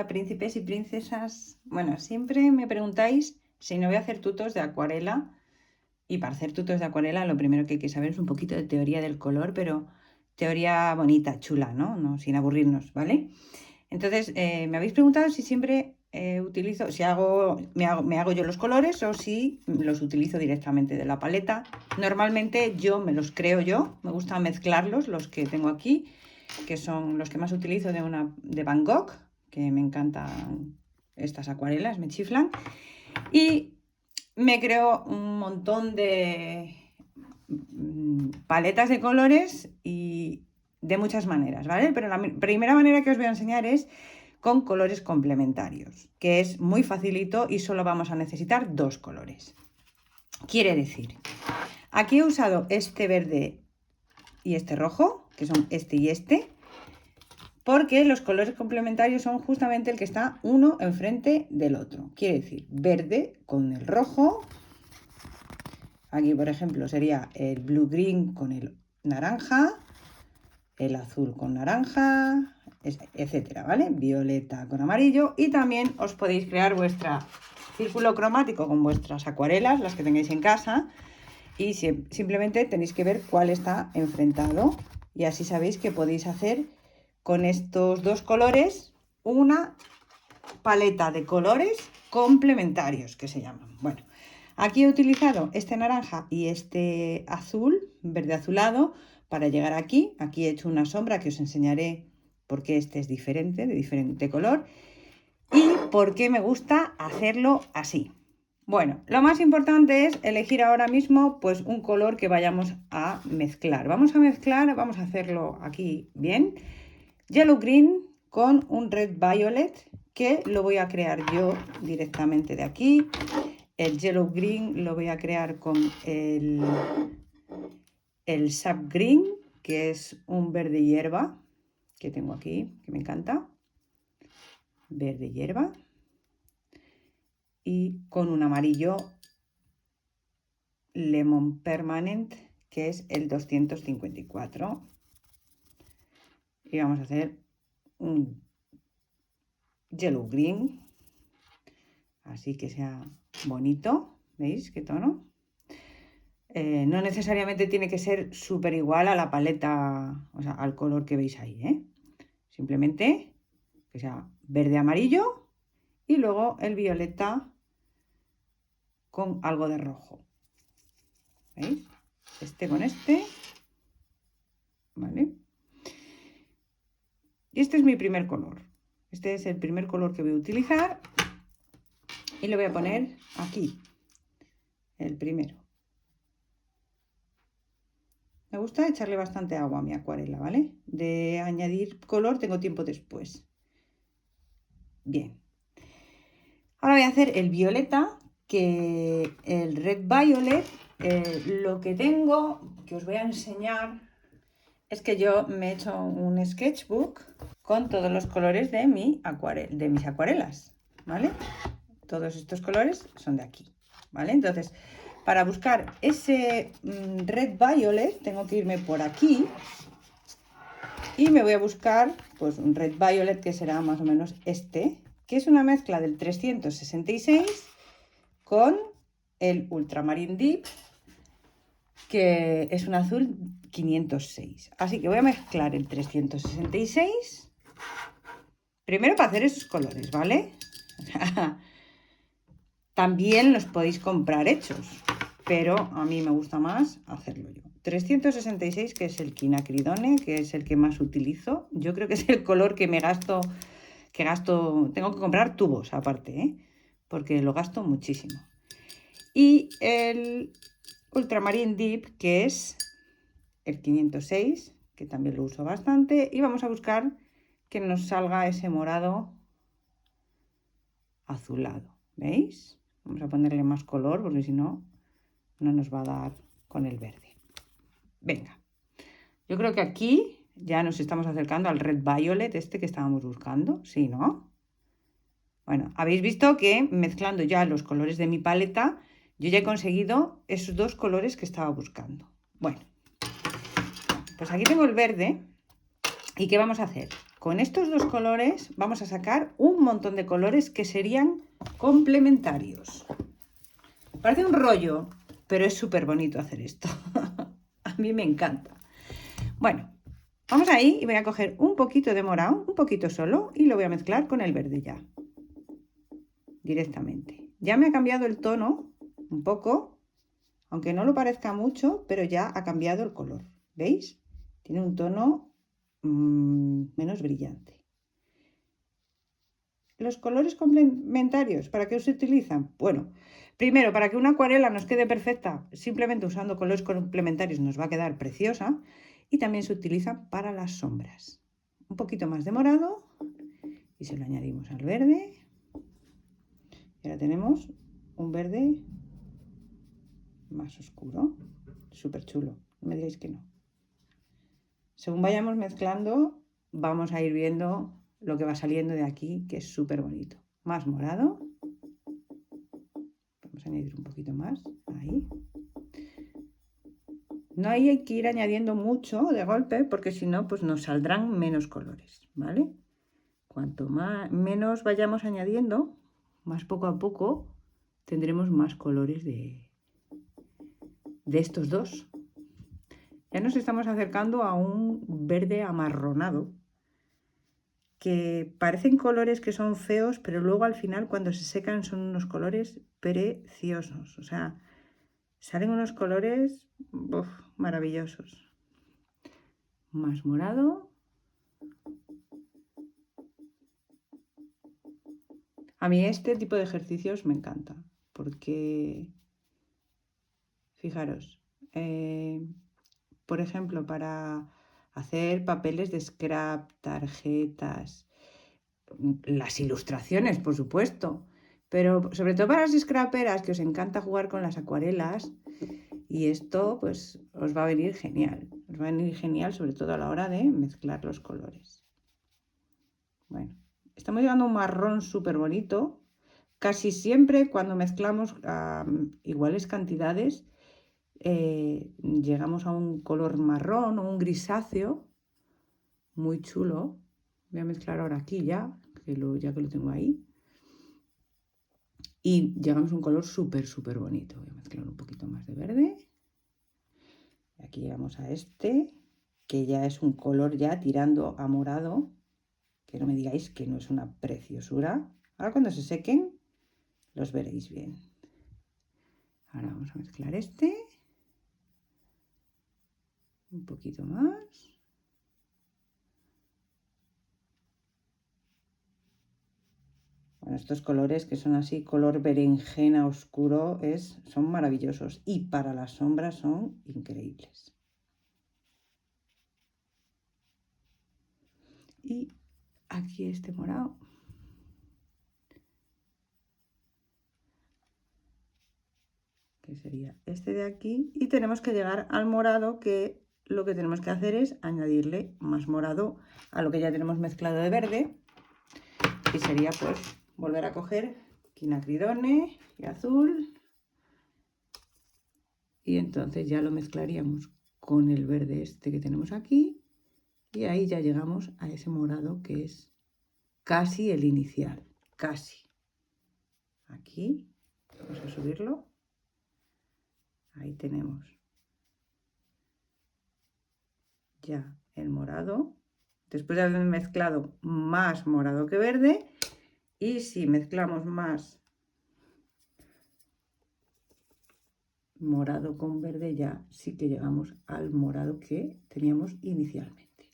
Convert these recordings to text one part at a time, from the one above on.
príncipes y princesas. Bueno, siempre me preguntáis si no voy a hacer tutos de acuarela. Y para hacer tutos de acuarela lo primero que hay que saber es un poquito de teoría del color, pero teoría bonita, chula, ¿no? No, sin aburrirnos, ¿vale? Entonces, me habéis preguntado si siempre utilizo, me hago yo los colores o si los utilizo directamente de la paleta. Normalmente yo me los creo yo, me gusta mezclarlos, los que tengo aquí, que son los que más utilizo de Van Gogh, que me encantan estas acuarelas, me chiflan. Y me creo un montón de paletas de colores y de muchas maneras, ¿vale? Pero la primera manera que os voy a enseñar es con colores complementarios, que es muy facilito y solo vamos a necesitar 2 colores. Quiere decir, aquí he usado este verde y este rojo, que son este y este, porque los colores complementarios son justamente el que está uno enfrente del otro. Quiere decir, verde con el rojo. Aquí, por ejemplo, sería el blue green con el naranja, el azul con naranja, etcétera, ¿vale? Violeta con amarillo. Y también os podéis crear vuestro círculo cromático con vuestras acuarelas, las que tengáis en casa. Y simplemente tenéis que ver cuál está enfrentado. Y así sabéis que podéis hacer con estos 2 colores una paleta de colores complementarios, que se llaman. Bueno, aquí he utilizado este naranja y este azul, verde azulado, para llegar aquí. Aquí he hecho una sombra que os enseñaré por qué este es diferente, de diferente color, y por qué me gusta hacerlo así. Bueno, lo más importante es elegir ahora mismo pues un color que vayamos a mezclar. Vamos a hacerlo aquí bien. Yellow green con un red violet, que lo voy a crear yo directamente de aquí. El yellow green lo voy a crear con el sap green, que es un verde hierba que tengo aquí, que me encanta. Verde hierba. Y con un amarillo lemon permanent, que es el 254. Y vamos a hacer un yellow green, así que sea bonito. ¿Veis qué tono? No necesariamente tiene que ser súper igual a la paleta, o sea, al color que veis ahí, ¿eh? Simplemente que sea verde amarillo y luego el violeta con algo de rojo. ¿Veis? Este con este, ¿vale? Y este es mi primer color. Este es el primer color que voy a utilizar y lo voy a poner aquí, el primero. Me gusta echarle bastante agua a mi acuarela, ¿vale? De añadir color tengo tiempo después. Bien. Ahora voy a hacer el violeta, que el red violet, lo que tengo, que os voy a enseñar, es que yo me he hecho un sketchbook con todos los colores de mis acuarelas, ¿vale? Todos estos colores son de aquí, ¿vale? Entonces, para buscar ese red violet, tengo que irme por aquí y me voy a buscar pues un red violet que será más o menos este, que es una mezcla del 366 con el Ultramarine Deep, que es un azul 506. Así que voy a mezclar el 366 primero para hacer esos colores, ¿vale? También los podéis comprar hechos, pero a mí me gusta más hacerlo yo. 366, que es el quinacridone, que es el que más utilizo. Yo creo que es el color que tengo que comprar tubos aparte, ¿eh? Porque lo gasto muchísimo. Y el Ultramarine Deep, que es el 506, que también lo uso bastante. Y vamos a buscar que nos salga ese morado azulado, ¿veis? Vamos a ponerle más color porque si no, no nos va a dar con el verde. Venga, yo creo que aquí ya nos estamos acercando al red violet, este que estábamos buscando, ¿sí, no? Bueno, habéis visto que mezclando ya los colores de mi paleta, yo ya he conseguido esos 2 colores que estaba buscando. Bueno, pues aquí tengo el verde. ¿Y qué vamos a hacer? con estos dos colores vamos a sacar un montón de colores que serían complementarios. Parece un rollo, pero es súper bonito hacer esto. A mí me encanta. Bueno, vamos ahí y voy a coger un poquito de morado, un poquito solo, y lo voy a mezclar con el verde ya. Directamente. Ya me ha cambiado el tono un poco, aunque no lo parezca mucho, pero ya ha cambiado el color. ¿Veis? Tiene un tono menos brillante. Los colores complementarios, ¿para qué se utilizan? Bueno, primero, para que una acuarela nos quede perfecta, simplemente usando colores complementarios nos va a quedar preciosa. Y también se utilizan para las sombras. Un poquito más de morado y se lo añadimos al verde. Y ahora tenemos un verde más oscuro, súper chulo, no me digáis que no. Según vayamos mezclando, vamos a ir viendo lo que va saliendo de aquí, que es súper bonito. Más morado. Vamos a añadir un poquito más, ahí. No hay que ir añadiendo mucho de golpe, porque si no, pues nos saldrán menos colores, ¿vale? Cuanto menos vayamos añadiendo, más poco a poco tendremos más colores de estos dos. Ya nos estamos acercando a un verde amarronado, que parecen colores que son feos, pero luego al final cuando se secan son unos colores preciosos. O sea, salen unos colores maravillosos. Más morado. A mí este tipo de ejercicios me encanta, porque, fijaros, por ejemplo, para hacer papeles de scrap, tarjetas, las ilustraciones, por supuesto, pero sobre todo para las scraperas que os encanta jugar con las acuarelas, y esto pues os va a venir genial. Os va a venir genial sobre todo a la hora de mezclar los colores. Bueno, estamos llegando a un marrón súper bonito. Casi siempre cuando mezclamos iguales cantidades llegamos a un color marrón o un grisáceo muy chulo. Voy a mezclar ahora aquí ya que lo tengo ahí. Y llegamos a un color súper bonito. Voy a mezclar un poquito más de verde. Y aquí llegamos a este, que ya es un color ya tirando a morado. Que no me digáis que no es una preciosura. Ahora cuando se sequen los veréis bien. Ahora vamos a mezclar este. Un poquito más. Bueno, estos colores que son así, color berenjena oscuro, son maravillosos. Y para las sombras son increíbles. Y aquí este morado. Que sería este de aquí. Y tenemos que llegar al morado, que lo que tenemos que hacer es añadirle más morado a lo que ya tenemos mezclado de verde. Y sería pues volver a coger quinacridone y azul. Y entonces ya lo mezclaríamos con el verde este que tenemos aquí. Y ahí ya llegamos a ese morado que es casi el inicial. Casi. Aquí. Vamos a subirlo. Ahí tenemos ya el morado. Después de haber mezclado más morado que verde. Y si mezclamos más morado con verde, ya sí que llegamos al morado que teníamos inicialmente.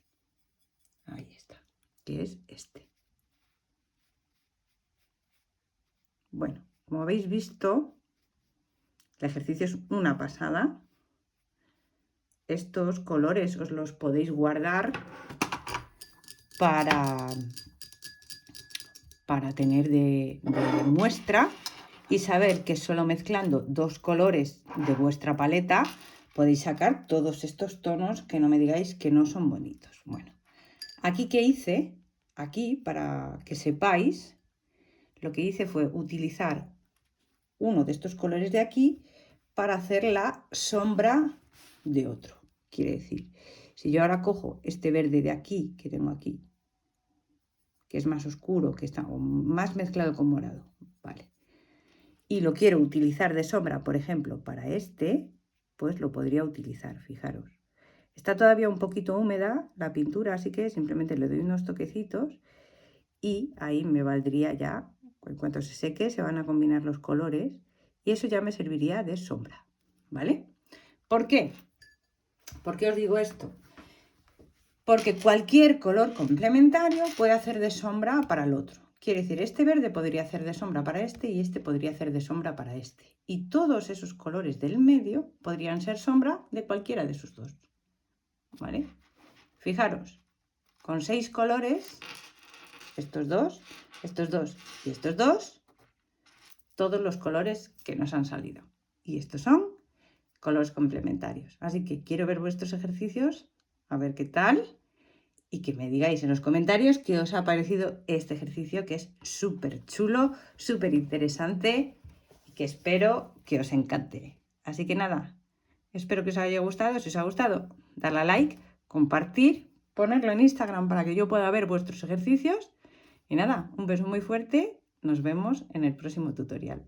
Ahí está, que es este. Bueno, como habéis visto, el ejercicio es una pasada. Estos colores os los podéis guardar para tener de muestra y saber que solo mezclando dos colores de vuestra paleta podéis sacar todos estos tonos que no me digáis que no son bonitos. Bueno, aquí que hice, aquí para que sepáis, lo que hice fue utilizar uno de estos colores de aquí para hacer la sombra de otro. Quiere decir, si yo ahora cojo este verde de aquí, que tengo aquí, que es más oscuro, que está más mezclado con morado, ¿vale? Y lo quiero utilizar de sombra, por ejemplo, para este, pues lo podría utilizar, fijaros. Está todavía un poquito húmeda la pintura, así que simplemente le doy unos toquecitos y ahí me valdría ya, en cuanto se seque, se van a combinar los colores y eso ya me serviría de sombra, ¿vale? ¿Por qué? ¿Por qué os digo esto? Porque cualquier color complementario puede hacer de sombra para el otro. Quiere decir, este verde podría hacer de sombra para este y este podría hacer de sombra para este. Y todos esos colores del medio podrían ser sombra de cualquiera de sus dos. ¿Vale? Fijaros, con 6 colores, estos dos y estos dos, todos los colores que nos han salido. Y estos son colores complementarios. Así que quiero ver vuestros ejercicios, a ver qué tal. Y que me digáis en los comentarios qué os ha parecido este ejercicio, que es súper chulo, súper interesante y que espero que os encante. Así que nada, espero que os haya gustado. Si os ha gustado, darle a like, compartir, ponerlo en Instagram para que yo pueda ver vuestros ejercicios. Y nada, un beso muy fuerte. Nos vemos en el próximo tutorial.